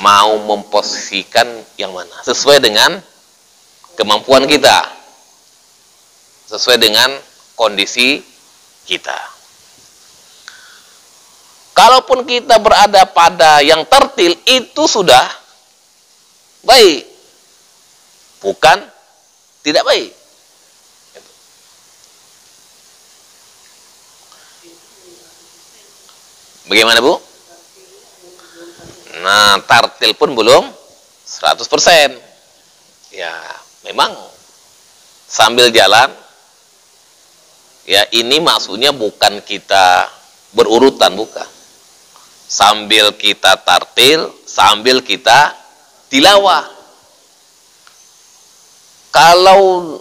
mau memposisikan yang mana sesuai dengan kemampuan kita, sesuai dengan kondisi kita. Kalaupun kita berada pada yang tertil, itu sudah baik, bukan tidak baik. Bagaimana, Bu? Nah, tartil pun belum 100%. Ya, memang sambil jalan, ya ini maksudnya bukan kita berurutan, bukan. Sambil kita tartil, sambil kita tilawah. Kalau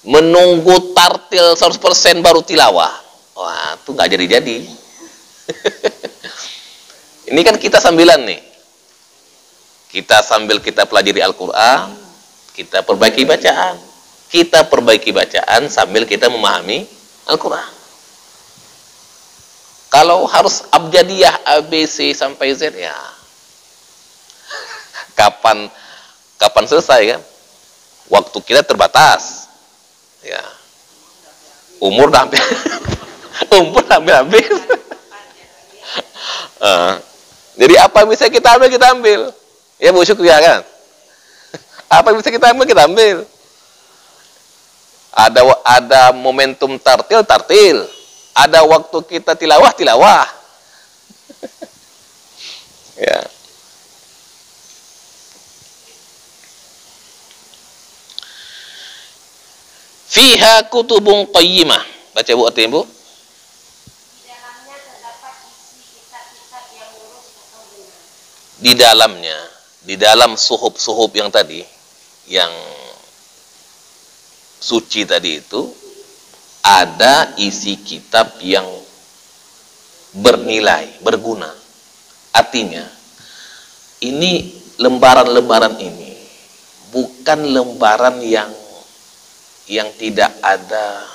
menunggu tartil 100% baru tilawah, wah itu nggak jadi-jadi. Ini kan kita sambilan nih. Kita sambil kita pelajari Al-Quran, kita perbaiki bacaan. Kita perbaiki bacaan sambil kita memahami Al-Quran. Kalau harus abjadiyah ABC sampai Z, ya kapan selesai kan? Waktu kita terbatas. Ya. Umur udah hampir habis. Jadi apa yang bisa kita ambil. Ya Bu Syukri, ya kan? Apa yang bisa kita ambil. Ada momentum tartil. Ada waktu kita tilawah. Ya. Fiha kutubun qayyimah. Baca Bu, artinya Bu. Di dalamnya terdapat isi kitab-kitab yang lurus atau benar. Di dalam suhub yang tadi, yang suci tadi itu, ada isi kitab yang bernilai, berguna. Artinya, ini lembaran-lembaran ini bukan lembaran yang tidak ada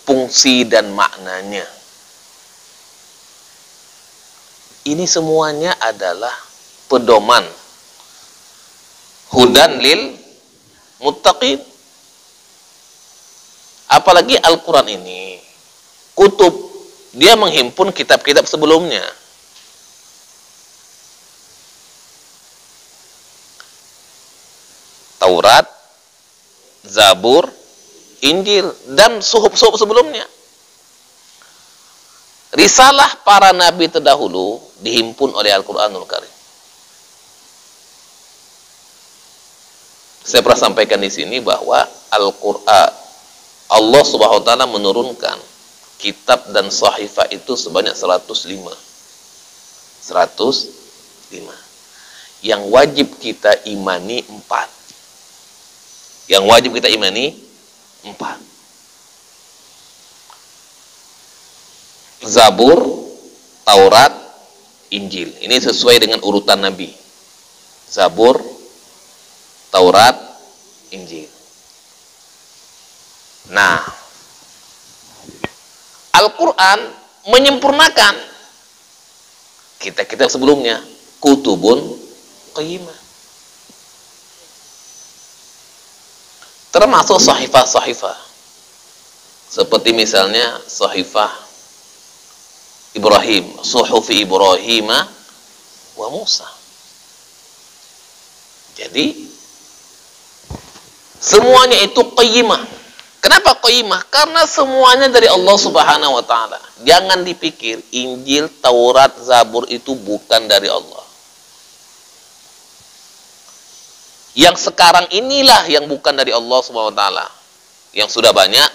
fungsi dan maknanya. Ini semuanya adalah pedoman hudan lil muttaqin. Apalagi Al-Quran ini kutub, dia menghimpun kitab-kitab sebelumnya. Taurat, Zabur, Injil, dan suhuf-suhuf sebelumnya. Risalah para nabi terdahulu dihimpun oleh Al-Quranul Karim. Saya pernah sampaikan di sini bahwa Al-Quran, Allah Subhanahu wa taala menurunkan kitab dan sahifah itu sebanyak 105. Yang wajib kita imani 4. Zabur, Taurat, Injil. Ini sesuai dengan urutan Nabi. Zabur, Taurat, Injil. Nah, Al-Quran menyempurnakan kitab-kitab sebelumnya. Kutubun qayyimah. Termasuk sahifah-sahifah. Seperti misalnya sahifah Ibrahim, suhufi Ibrahim wa Musa. Jadi semuanya itu qayyimah. Kenapa qayyimah? Karena semuanya dari Allah Subhanahu wa taala. Jangan dipikir Injil, Taurat, Zabur itu bukan dari Allah. Yang sekarang inilah yang bukan dari Allah Subhanahu wa taala. Yang sudah banyak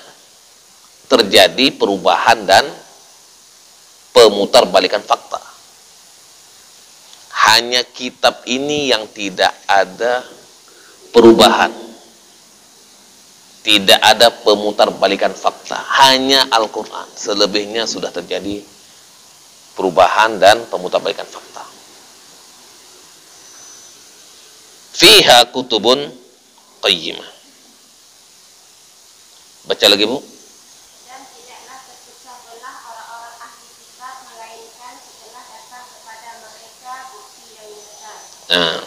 terjadi perubahan dan pemutarbalikan fakta. Hanya kitab ini yang tidak ada perubahan. Tidak ada pemutarbalikan fakta, hanya Al-Quran. Selebihnya sudah terjadi perubahan dan pemutarbalikan fakta. Fiha kutubun qayyimah. Baca lagi Bu. Dan tidaklah terpecah belah orang-orang ahli kitab melainkan setelah datang kepada mereka bukti yang nyata. Nah,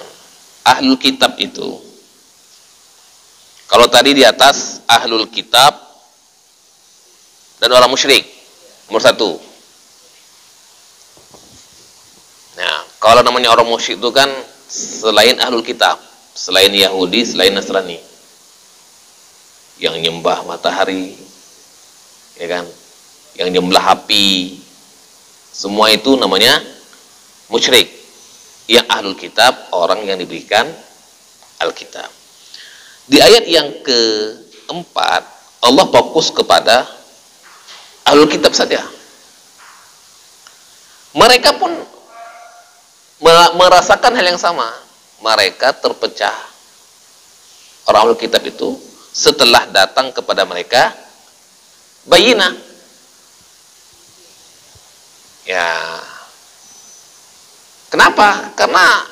ahlul kitab itu, kalau tadi di atas ahlul kitab dan orang musyrik nomor satu. Nah, kalau namanya orang musyrik itu kan selain ahlul kitab, selain Yahudi, selain Nasrani, yang nyembah matahari, ya kan, yang nyembah api, semua itu namanya musyrik. Yang ahlul kitab, orang yang diberikan Alkitab. Di ayat yang keempat, Allah fokus kepada ahlul kitab saja. Mereka pun merasakan hal yang sama. Mereka terpecah. Orang ahlul kitab itu setelah datang kepada mereka bayinah. Ya. Kenapa? Karena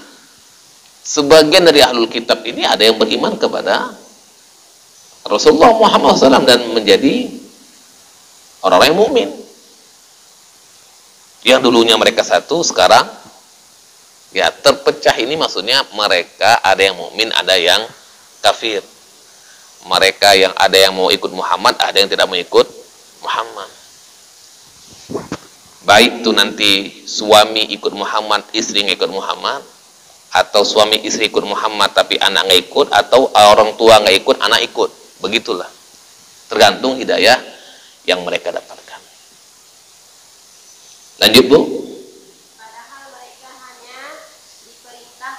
sebagian dari ahlul kitab ini ada yang beriman kepada Rasulullah Muhammad SAW dan menjadi orang-orang yang mukmin. Yang dulunya mereka satu, sekarang ya terpecah. Ini maksudnya mereka ada yang mukmin, ada yang kafir. Mereka yang ada yang mau ikut Muhammad, ada yang tidak mau ikut Muhammad. Baik itu nanti suami ikut Muhammad, istri nggak ikut Muhammad, atau suami istri ikut Muhammad tapi anak nggak ikut, atau orang tua nggak ikut, anak ikut. Begitulah, tergantung hidayah yang mereka dapatkan. Lanjut, Bu. Padahal mereka hanya diperintah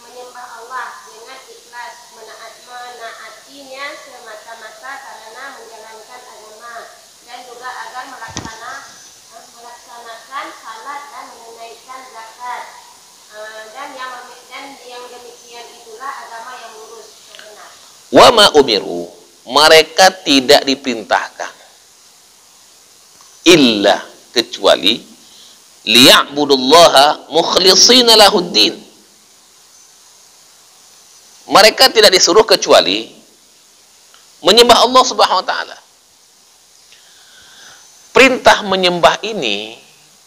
menyembah Allah dengan ikhlas, menaatinya semata-mata karena menjalankan agama, dan juga agar melaksanakan salat dan menunaikan zakat. Dan yang demikian itulah agama yang lurus dan benar. Wa ma umiru, mereka tidak diperintahkan illa, kecuali liya'budullaha mukhlishina lahuddin. Mereka tidak disuruh kecuali menyembah Allah Subhanahu wa taala. Perintah menyembah ini,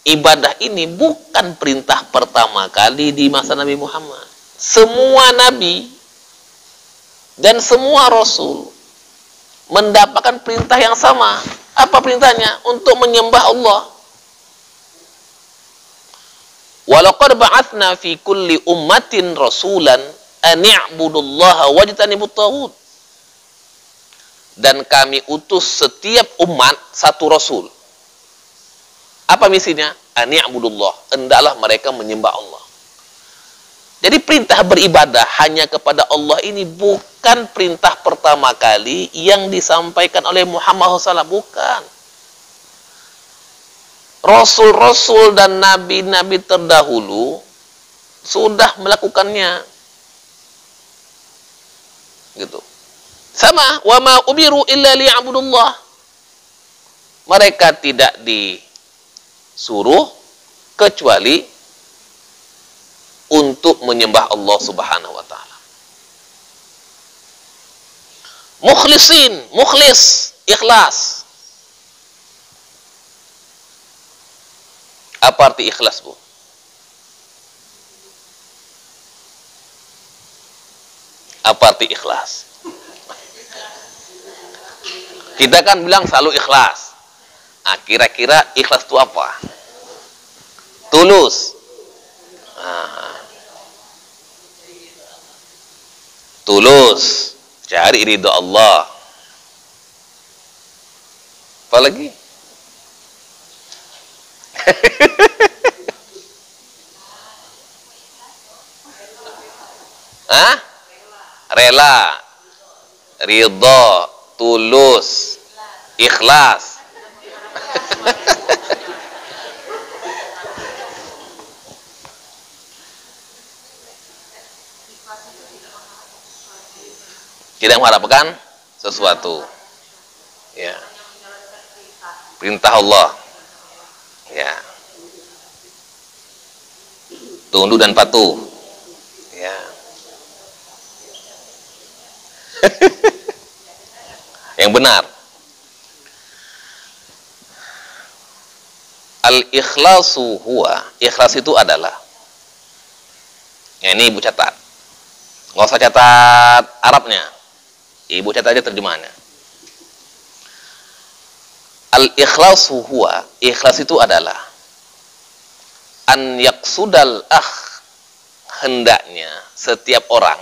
ibadah ini bukan perintah pertama kali di masa Nabi Muhammad. Semua nabi dan semua rasul mendapatkan perintah yang sama. Apa perintahnya? Untuk menyembah Allah. Walaqad ba'atsna fi kulli ummatin rasulan an i'budullaha wajtanibut taghut. Dan kami utus setiap umat satu rasul. Apa misinya? An i'budullah, hendaklah mereka menyembah Allah. Jadi perintah beribadah hanya kepada Allah ini bukan perintah pertama kali yang disampaikan oleh Muhammad SAW. Bukan. Rasul-rasul dan nabi-nabi terdahulu sudah melakukannya. Gitu. Sama, wa ma umiru illa liya'budullah. Mereka tidak disuruh kecuali untuk menyembah Allah Subhanahu wa taala. Mukhlisin, mukhlis, ikhlas. Apa arti ikhlas, Bu? Apa arti ikhlas? Kita kan bilang selalu ikhlas. Nah, kira-kira ikhlas itu apa? Tulus. Tulus, cari ridho Allah. Apa lagi? Hah? Rela, ridho, tulus, ikhlas. Tidak mengharapkan sesuatu. Ya. Perintah Allah. Ya. Tunduk dan patuh. Ya. Yang benar. Al-ikhlasu huwa, ikhlas itu adalah Ya, ini ibu catat. Nggak usah catat Arabnya. Ibu catat aja terjemahannya. Al-ikhlasu huwa, ikhlas itu adalah an yaqsudal hendaknya setiap orang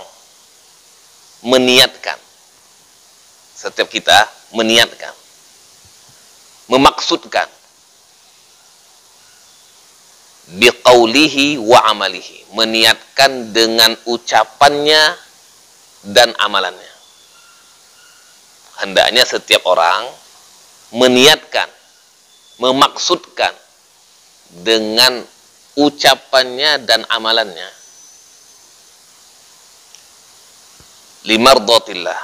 meniatkan, setiap kita meniatkan, memaksudkan biqaulihi wa amalihi, meniatkan dengan ucapannya dan amalannya. Hendaknya setiap orang meniatkan, memaksudkan dengan ucapannya dan amalannya limardhatillah,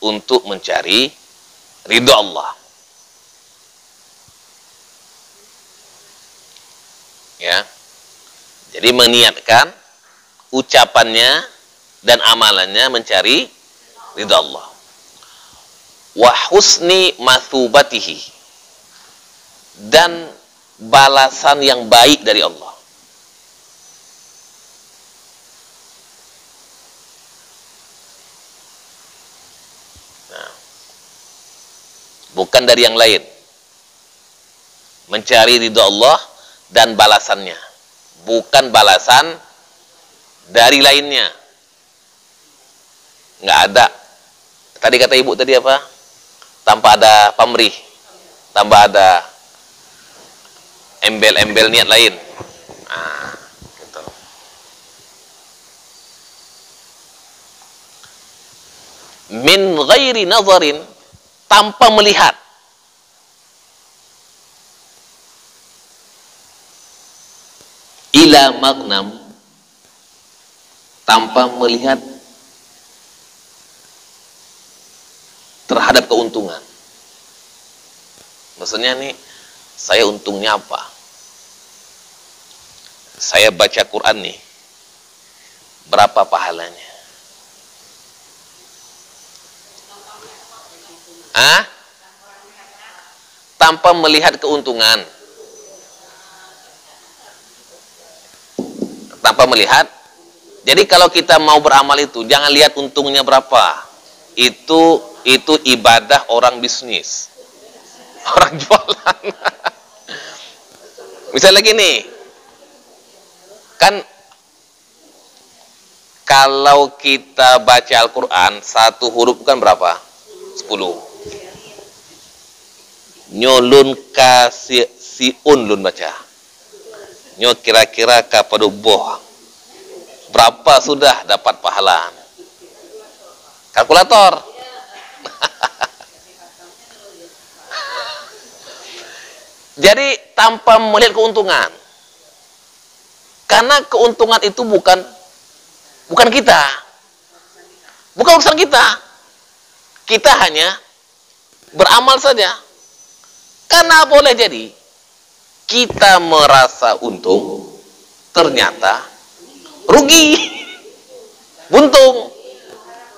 untuk mencari ridha Allah. Ya. Jadi meniatkan ucapannya dan amalannya mencari ridha Allah. Wa husni mathubatihi, dan balasan yang baik dari Allah. Nah, bukan dari yang lain. Mencari ridha Allah dan balasannya, bukan balasan dari lainnya. Nggak ada. Tadi kata ibu tadi apa? Tanpa ada pamrih, tanpa ada embel-embel niat lain. Nah, gitu. Min ghairi nazarin, tanpa melihat. Ila magnam, tanpa melihat terhadap keuntungan. Maksudnya nih, saya untungnya apa? Saya baca Quran nih, berapa pahalanya? Tanpa melihat keuntungan. Tanpa melihat. Jadi kalau kita mau beramal itu, jangan lihat untungnya berapa. Itu ibadah orang bisnis, orang jualan. Misalnya gini, kan kalau kita baca Al-Quran, satu huruf kan berapa? 10. Nyolun siun lun baca. Nyo kira-kira kapaduboh. Berapa sudah dapat pahala? Kalkulator. Jadi tanpa melihat keuntungan. Karena keuntungan itu bukan kita. Bukan urusan kita. Kita hanya beramal saja. Karena boleh jadi kita merasa untung, ternyata rugi. Buntung.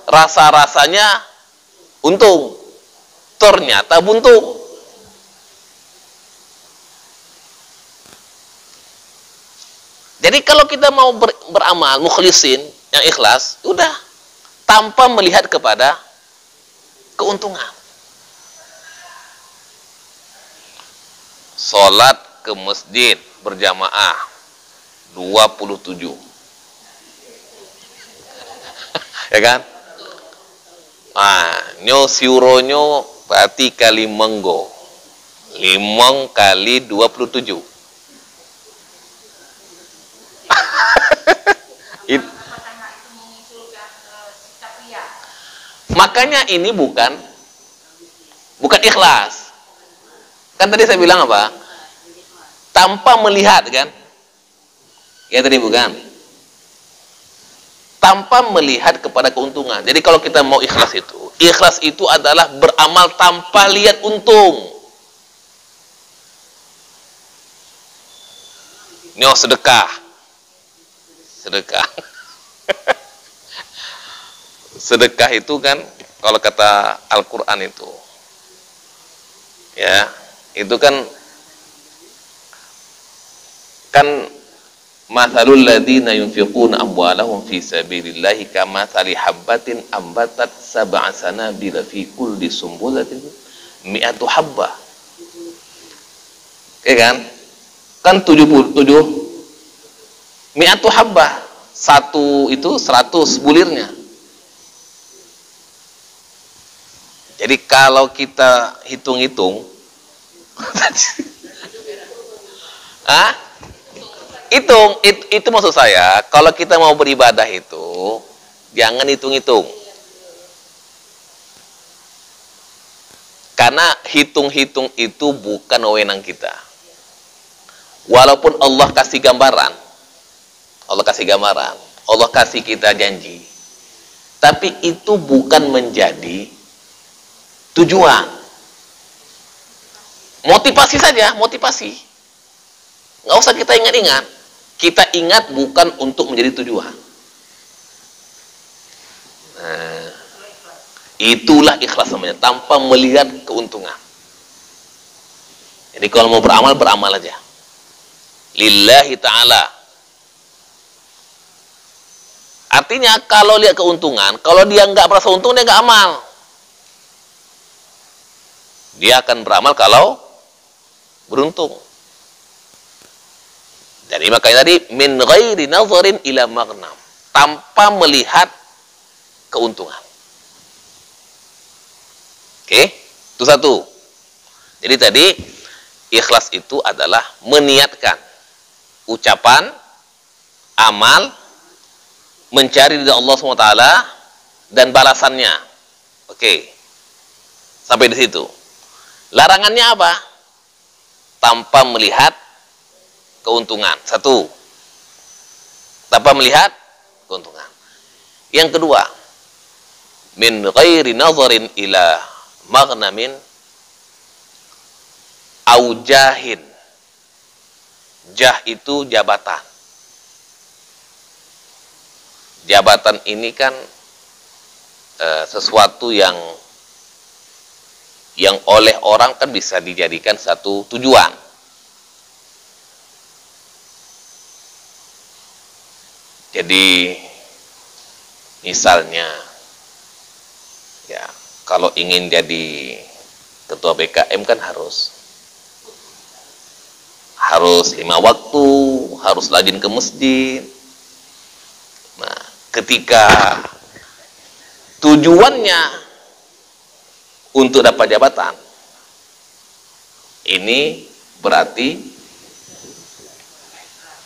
Rasa-rasanya untung, ternyata buntung. Jadi kalau kita mau beramal mukhlisin, yang ikhlas, udah tanpa melihat kepada keuntungan. Salat ke masjid berjamaah 27. Ya kan? Nyo siuronyo berarti kali menggo. 5 kali 27. Makanya ini bukan ikhlas. Kan tadi saya bilang apa? Tanpa melihat, kan? Ya tadi bukan. Tanpa melihat kepada keuntungan. Jadi kalau kita mau ikhlas itu adalah beramal tanpa lihat untung. Ini sedekah. Sedekah itu kan kalau kata Al-Quran itu, ya, itu kan Mathalul ladzina yunfiquna amwalahum fi sabilillahi kamathali habbatin ambatat sab'a sanabila fi kulli sumbulatin mi'atu habbah. Oke kan? Kan 77 mi'atu habbah. Satu itu 100 bulirnya. Jadi kalau kita hitung-hitung itu maksud saya, kalau kita mau beribadah itu jangan hitung-hitung. Karena hitung-hitung itu bukan wewenang kita. Walaupun Allah kasih gambaran, Allah kasih kita janji, tapi itu bukan menjadi tujuan. Motivasi saja, motivasi. Nggak usah kita ingat-ingat. Kita ingat bukan untuk menjadi tujuan. Nah, itulah ikhlas namanya, tanpa melihat keuntungan. Jadi kalau mau beramal, beramal aja. Lillahi ta'ala. Artinya kalau lihat keuntungan, kalau dia nggak merasa untung, dia nggak amal. Dia akan beramal kalau beruntung. Jadi makanya tadi min ghairi nazarin ila maghnam, tanpa melihat keuntungan. Oke, itu satu. Jadi tadi ikhlas itu adalah meniatkan ucapan, amal, mencari ridha Allah SWT dan balasannya. Oke, sampai di situ. Larangannya apa? Tanpa melihat keuntungan. Satu, tanpa melihat keuntungan. Yang kedua, min ghairi nazarin ila maghnamin au jahin. Jah itu jabatan. Jabatan ini kan sesuatu yang oleh orang kan bisa dijadikan satu tujuan. Jadi misalnya ya, kalau ingin jadi ketua BKM kan harus 5 waktu, harus rajin ke masjid. Nah, ketika tujuannya untuk dapat jabatan, ini berarti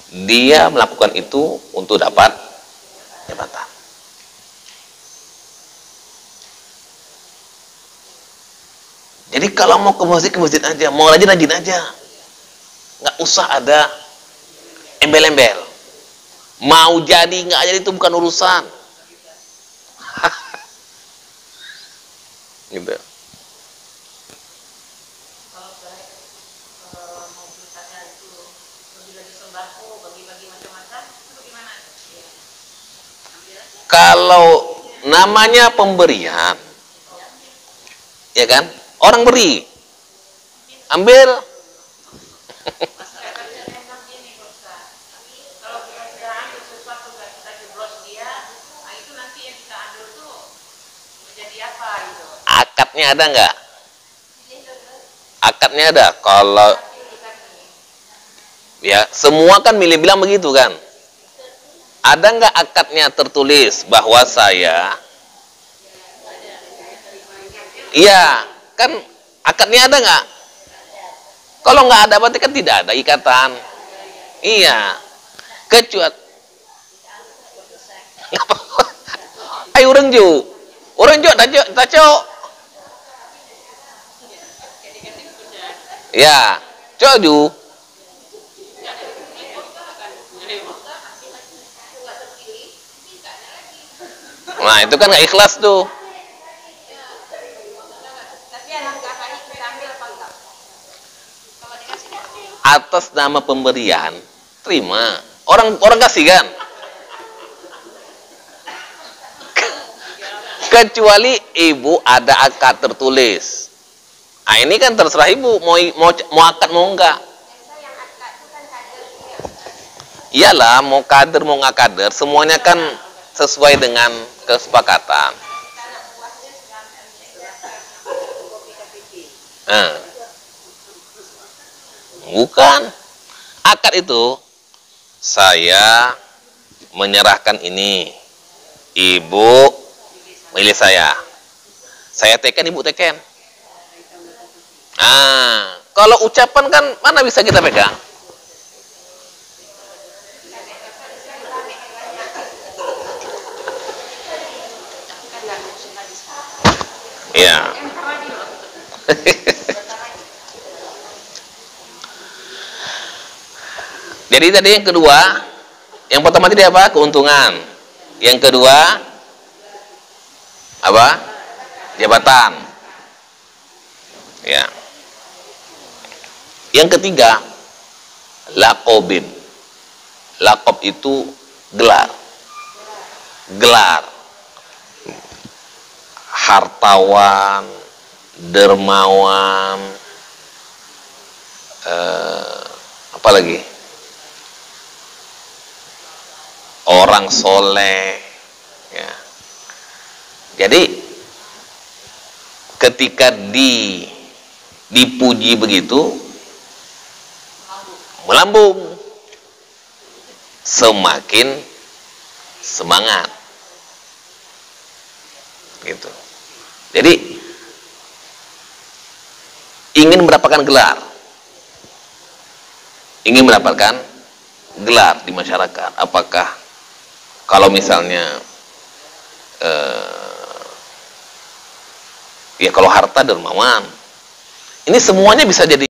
dia melakukan itu untuk dapat jabatan. Jadi kalau mau ke masjid aja, mau rajin aja, nggak usah ada embel-embel. Mau jadi nggak jadi itu bukan urusan. Gitu. Kalau namanya pemberian, ya kan? Orang beri, ambil. Akadnya ada nggak? Akadnya ada. Kalau ya semua kan milih bilang begitu kan? Ada nggak akadnya tertulis bahwa saya? Iya, kan akadnya ada nggak? Kalau nggak ada berarti kan tidak ada ikatan. Iya, kecuali ayo orang ju taco. Ya, coju. Nah, itu kan nggak ikhlas tuh. Atas nama pemberian, terima. Orang kasih kan. Kecuali ibu ada akad tertulis. Nah, ini kan terserah ibu mau akad mau enggak. Iyalah, mau kader mau nggak kader, semuanya kan sesuai dengan kesepakatan. Nah, bukan. Akad itu saya menyerahkan ini, ibu milih saya teken, ibu teken. Nah, kalau ucapan kan mana bisa kita pegang? Ya. Jadi tadi yang kedua, yang pertama tadi apa? Keuntungan. Yang kedua apa? Jabatan. Ya. Yang ketiga, laqobin. Laqob itu gelar. Gelar. Hartawan, dermawan, apa lagi? Orang soleh, ya. Jadi ketika dipuji begitu, melambung, semakin semangat, gitu. Jadi ingin mendapatkan gelar, ingin mendapatkan gelar di masyarakat. Apakah kalau misalnya ya kalau harta dermawan, ini semuanya bisa jadi